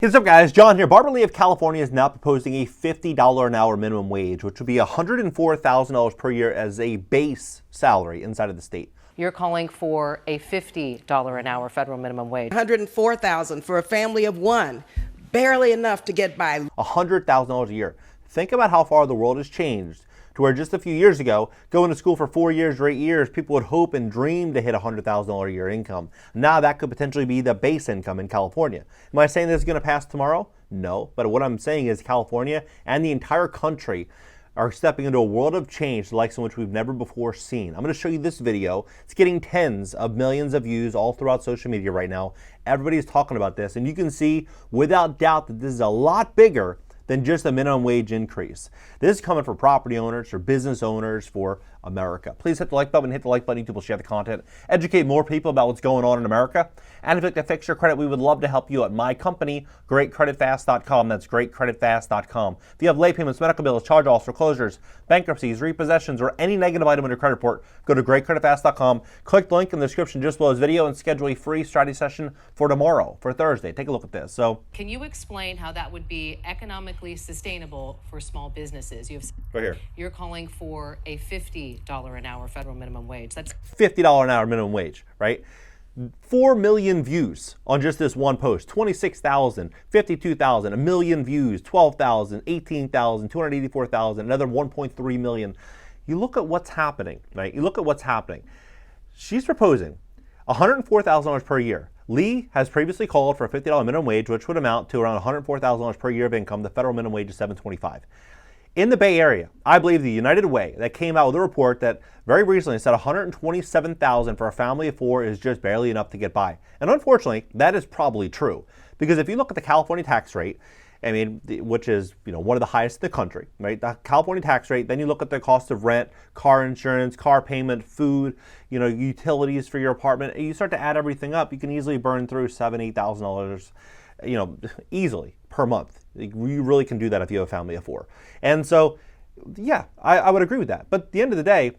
Hey, what's up, guys? John here. Barbara Lee of California is now proposing a $50 an hour minimum wage, which would be $104,000 per year as a base salary inside of the state. You're calling for a $50 an hour federal minimum wage. $104,000 for a family of one, barely enough to get by. $100,000 a year. Think about how far the world has changed to where just a few years ago, going to school for 4 years or 8 years, people would hope and dream to hit $100,000 a year income. Now that could potentially be the base income in California. Am I saying this is going to pass tomorrow? No, but what I'm saying is California and the entire country are stepping into a world of change, the likes in which we've never before seen. I'm going to show you this video. It's getting tens of millions of views all throughout social media right now. Everybody's talking about this, and you can see without doubt that this is a lot bigger than just a minimum wage increase. This is coming for property owners, for business owners, for America. Please hit the like button, YouTube will share the content, educate more people about what's going on in America. And if you'd like to fix your credit, we would love to help you at my company, GreatCreditFast.com. That's GreatCreditFast.com. If you have late payments, medical bills, charge-offs, foreclosures, bankruptcies, repossessions, or any negative item on your credit report, go to GreatCreditFast.com. Click the link in the description just below this video and schedule a free strategy session for tomorrow, for Thursday. Take a look at this. Can you explain how that would be economically sustainable for small businesses? Right here. You're calling for a $50 an hour federal minimum wage. That's $50 an hour minimum wage, right? 4 million views on just this one post. 26,000, 52,000, a million views, 12,000, 18,000, 284,000, another 1.3 million. You look at what's happening, right? You look at what's happening. She's proposing $104,000 per year. Lee has previously called for a $50 minimum wage, which would amount to around $104,000 per year of income. The federal minimum wage is $725. In the Bay Area, I believe the United Way that came out with a report that very recently said $127,000 for a family of four is just barely enough to get by. And unfortunately, that is probably true. Because if you look at the California tax rate, I mean, which is one of the highest in the country, right? The California tax rate, then you look at the cost of rent, car insurance, car payment, food, utilities for your apartment, and you start to add everything up, you can easily burn through $7,000, $8,000, easily per month. You really can do that if you have a family of four. And so, yeah, I would agree with that. But at the end of the day,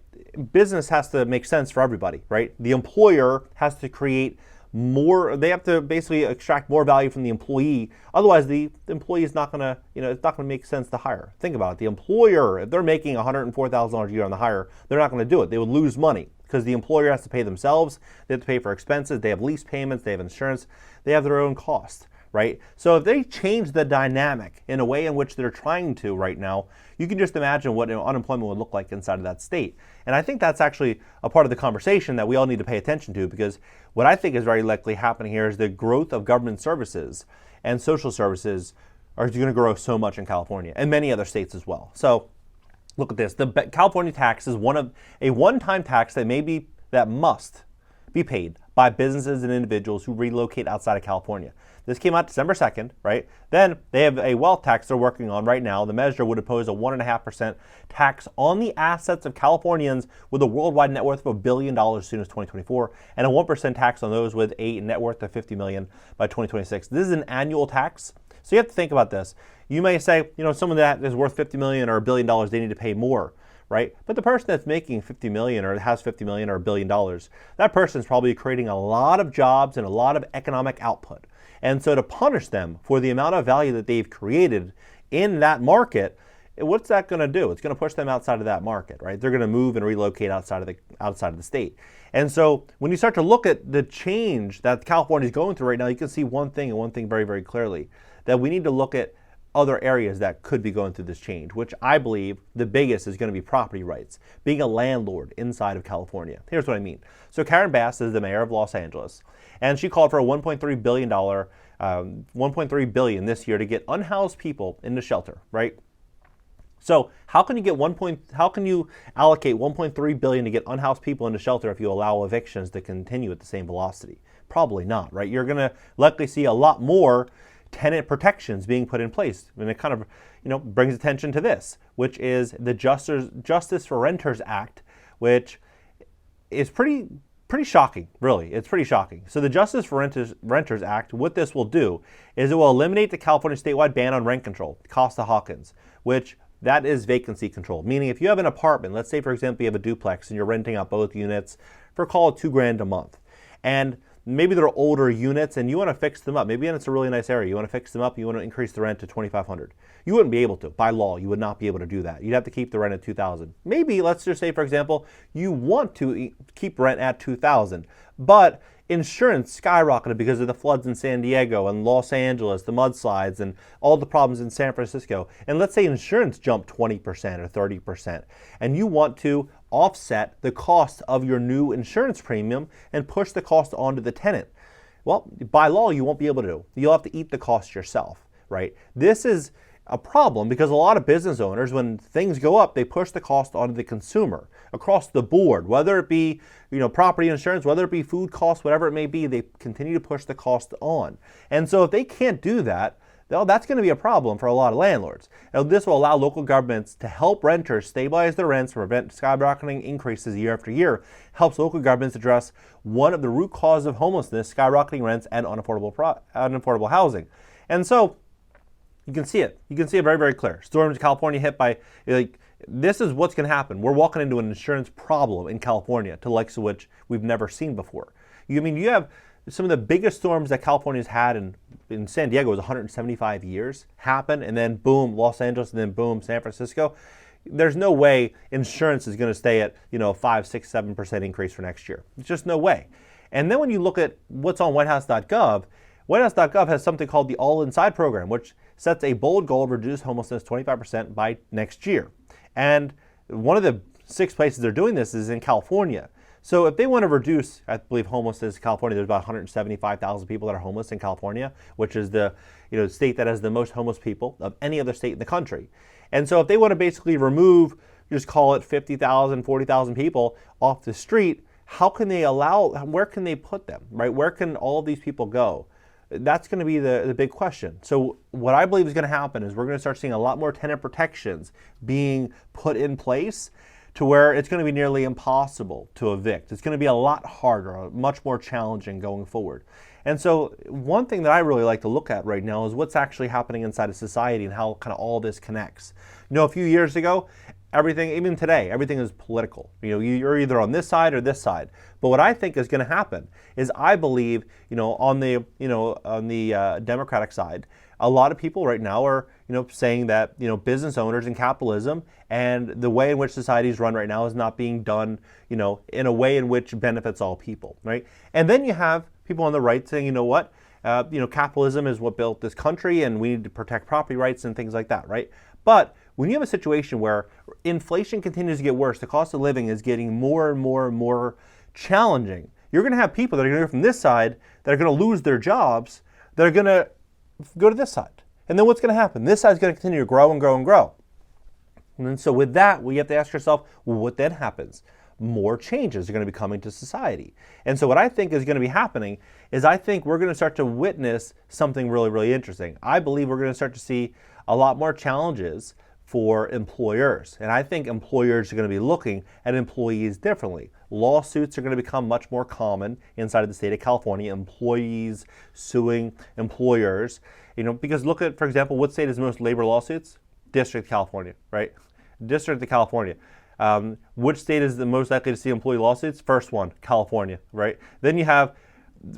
business has to make sense for everybody, right? The employer has to create more, they have to basically extract more value from the employee. Otherwise, the employee is not going to, it's not going to make sense to hire. Think about it. The employer, if they're making $104,000 a year on the hire, they're not going to do it. They would lose money because the employer has to pay themselves. They have to pay for expenses. They have lease payments. They have insurance. They have their own cost, right? So if they change the dynamic in a way in which they're trying to right now, you can just imagine what unemployment would look like inside of that state. And I think that's actually a part of the conversation that we all need to pay attention to, because what I think is very likely happening here is the growth of government services and social services are going to grow so much in California and many other states as well. So look at this. The California tax is a one-time tax that must be paid by businesses and individuals who relocate outside of California. This came out December 2nd, right? Then they have a wealth tax they're working on right now. The measure would impose a 1.5% tax on the assets of Californians with a worldwide net worth of $1 billion as soon as 2024, and a 1% tax on those with a net worth of $50 million by 2026. This is an annual tax. So you have to think about this. You may say, someone that is worth $50 million or $1 billion, they need to pay more, right? But the person that's making $50 million or has $50 million or $1 billion, that person is probably creating a lot of jobs and a lot of economic output. And so to punish them for the amount of value that they've created in that market, what's that going to do? It's going to push them outside of that market, right? They're going to move and relocate outside of the state. And so when you start to look at the change that California is going through right now, you can see one thing very, very clearly, that we need to look at other areas that could be going through this change, which I believe the biggest is going to be property rights, being a landlord inside of California. Here's what I mean. So Karen Bass is the mayor of Los Angeles, and she called for a $1.3 billion, $1.3 billion this year to get unhoused people into shelter, right? So how can you allocate $1.3 billion to get unhoused people into shelter if you allow evictions to continue at the same velocity? Probably not, right? You're going to likely see a lot more tenant protections being put in place. And it kind of, brings attention to this, which is the Justice for Renters Act, which is pretty shocking, really. It's pretty shocking. So the Justice for Renters Act, what this will do is it will eliminate the California statewide ban on rent control, Costa-Hawkins, which that is vacancy control. Meaning if you have an apartment, let's say for example you have a duplex and you're renting out both units for call it $2,000 a month, and maybe they're older units and you want to fix them up. Maybe it's a really nice area. You want to fix them up. You want to increase the rent to $2,500. You wouldn't be able to. By law, you would not be able to do that. You'd have to keep the rent at $2,000. Maybe, let's just say, for example, you want to keep rent at $2,000, but insurance skyrocketed because of the floods in San Diego and Los Angeles, the mudslides, and all the problems in San Francisco. And let's say insurance jumped 20% or 30%, and you want to offset the cost of your new insurance premium and push the cost onto the tenant. Well, by law, you won't be able to. You'll have to eat the cost yourself, right? This is a problem because a lot of business owners, when things go up, they push the cost onto the consumer across the board, whether it be, property insurance, whether it be food costs, whatever it may be, they continue to push the cost on. And so if they can't do that, well, that's going to be a problem for a lot of landlords. Now, this will allow local governments to help renters stabilize their rents, prevent skyrocketing increases year after year, helps local governments address one of the root causes of homelessness, skyrocketing rents and unaffordable housing. And so you can see it. You can see it very, very clear. Storms in California hit by, this is what's going to happen. We're walking into an insurance problem in California, to the likes of which we've never seen before. You have some of the biggest storms that California's had in San Diego was 175 years happen, and then boom, Los Angeles, and then boom, San Francisco. There's no way insurance is going to stay at 5, 6, 7% increase for next year. There's just no way. And then when you look at what's on whitehouse.gov, whitehouse.gov has something called the All Inside program, which sets a bold goal to reduce homelessness 25% by next year. And one of the 6 places they're doing this is in California. So if they want to reduce, I believe homelessness in California, there's about 175,000 people that are homeless in California, which is the state that has the most homeless people of any other state in the country. And so if they want to basically remove, just call it 50,000, 40,000 people off the street, where can they put them, right? Where can all of these people go? That's going to be the big question. So what I believe is going to happen is we're going to start seeing a lot more tenant protections being put in place to where it's going to be nearly impossible to evict. It's going to be a lot harder, much more challenging going forward. And so one thing that I really like to look at right now is what's actually happening inside of society and how kind of all this connects. A few years ago, everything, even today, everything is political. You're either on this side or this side. But what I think is going to happen is I believe, on the Democratic side, a lot of people right now are, saying that, business owners and capitalism and the way in which society is run right now is not being done, in a way in which benefits all people, right? And then you have people on the right saying, capitalism is what built this country and we need to protect property rights and things like that, right? But when you have a situation where inflation continues to get worse, the cost of living is getting more and more and more challenging, you're going to have people that are going to go from this side that are going to lose their jobs, that are going to go to this side. And then what's going to happen? This side is going to continue to grow and grow and grow. And then so with that, we have to ask yourself, well, what then happens? More changes are going to be coming to society. And so what I think is going to be happening is I think we're going to start to witness something really, really interesting. I believe we're going to start to see a lot more challenges for employers. And I think employers are going to be looking at employees differently. Lawsuits are going to become much more common inside of the state of California, employees suing employers. Because look at, for example, what state has the most labor lawsuits? District of California, right? District of California. Which state is the most likely to see employee lawsuits? First one, California, right? Then you have,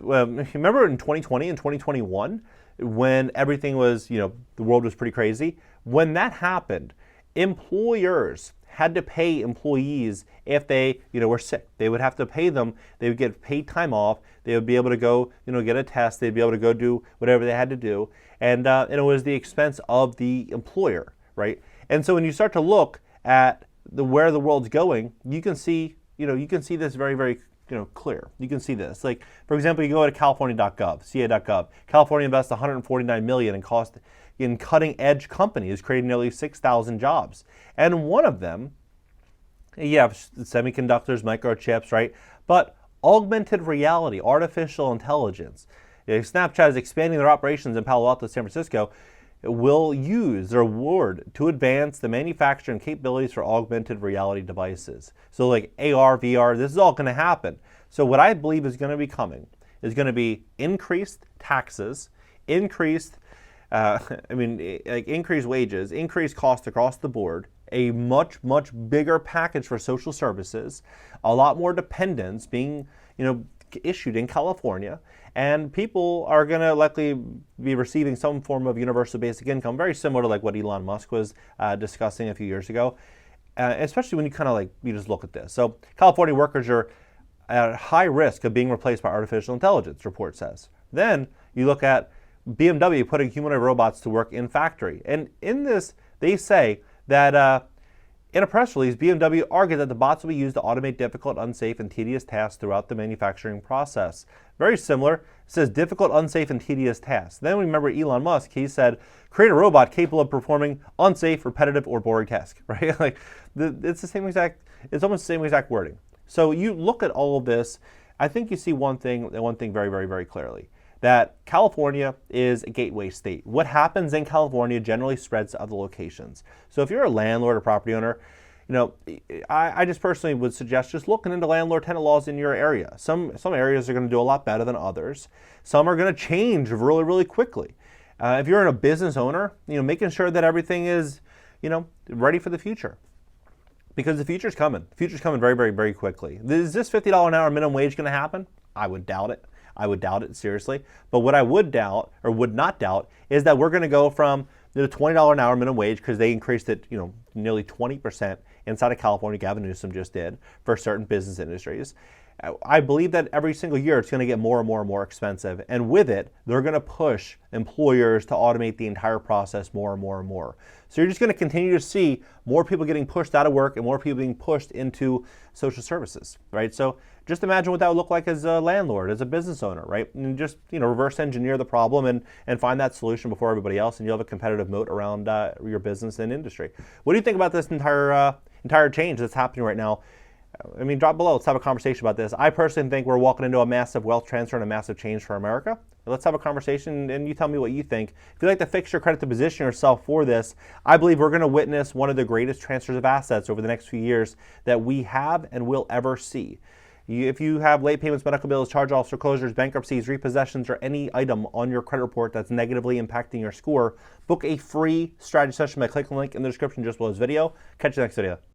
remember in 2020 and 2021, when everything was, the world was pretty crazy? When that happened, employers had to pay employees if they, were sick. They would have to pay them. They would get paid time off. They would be able to go, get a test. They'd be able to go do whatever they had to do. And it was the expense of the employer, right? And so when you start to look at where the world's going, you can see this very, very clear. You can see this. Like, for example, you go to california.gov, ca.gov. California invests $149 million in cutting-edge companies, creating nearly 6,000 jobs. And one of them, you have semiconductors, microchips, right? But augmented reality, artificial intelligence. Snapchat is expanding their operations in Palo Alto, San Francisco, will use their award to advance the manufacturing capabilities for augmented reality devices. So like AR, VR, this is all going to happen. So what I believe is going to be coming is going to be increased taxes, increased wages, increased costs across the board, a much, much bigger package for social services, a lot more dependents being, issued in California, and people are going to likely be receiving some form of universal basic income, very similar to like what Elon Musk was discussing a few years ago, especially when you kind of like, you just look at this. So California workers are at high risk of being replaced by artificial intelligence, report says. Then you look at BMW putting humanoid robots to work in factory. And in this, they say that in a press release, BMW argued that the bots will be used to automate difficult, unsafe, and tedious tasks throughout the manufacturing process. Very similar. It says difficult, unsafe, and tedious tasks. Then we remember Elon Musk. He said, create a robot capable of performing unsafe, repetitive, or boring tasks. Right? Like it's the same exact. It's almost the same exact wording. So you look at all of this. I think you see one thing very, very, very clearly. That California is a gateway state. What happens in California generally spreads to other locations. So if you're a landlord or property owner, you know, I just personally would suggest just looking into landlord-tenant laws in your area. Some areas are going to do a lot better than others. Some are going to change really, really quickly. If you're a business owner, you know, making sure that everything is, you know, ready for the future. Because the future's coming. The future's coming very, very, very quickly. Is this $50 an hour minimum wage going to happen? I would doubt it. I would doubt it, seriously. But what I would doubt, or would not doubt, is that we're going to go from the $20 an hour minimum wage, because they increased it, you know, nearly 20% inside of California, Gavin Newsom just did, for certain business industries. I believe that every single year it's going to get more and more and more expensive. And with it, they're going to push employers to automate the entire process more and more and more. So you're just going to continue to see more people getting pushed out of work and more people being pushed into social services, right? So just imagine what that would look like as a landlord, as a business owner, right? And just, you know, reverse engineer the problem and find that solution before everybody else, and you'll have a competitive moat around your business and industry. What do you think about this entire change that's happening right now? I mean, drop below. Let's have a conversation about this. I personally think we're walking into a massive wealth transfer and a massive change for America. Let's have a conversation, and you tell me what you think. If you'd like to fix your credit to position yourself for this, I believe we're going to witness one of the greatest transfers of assets over the next few years that we have and will ever see. If you have late payments, medical bills, charge-offs, foreclosures, bankruptcies, repossessions, or any item on your credit report that's negatively impacting your score, book a free strategy session by clicking the link in the description just below this video. Catch you next video.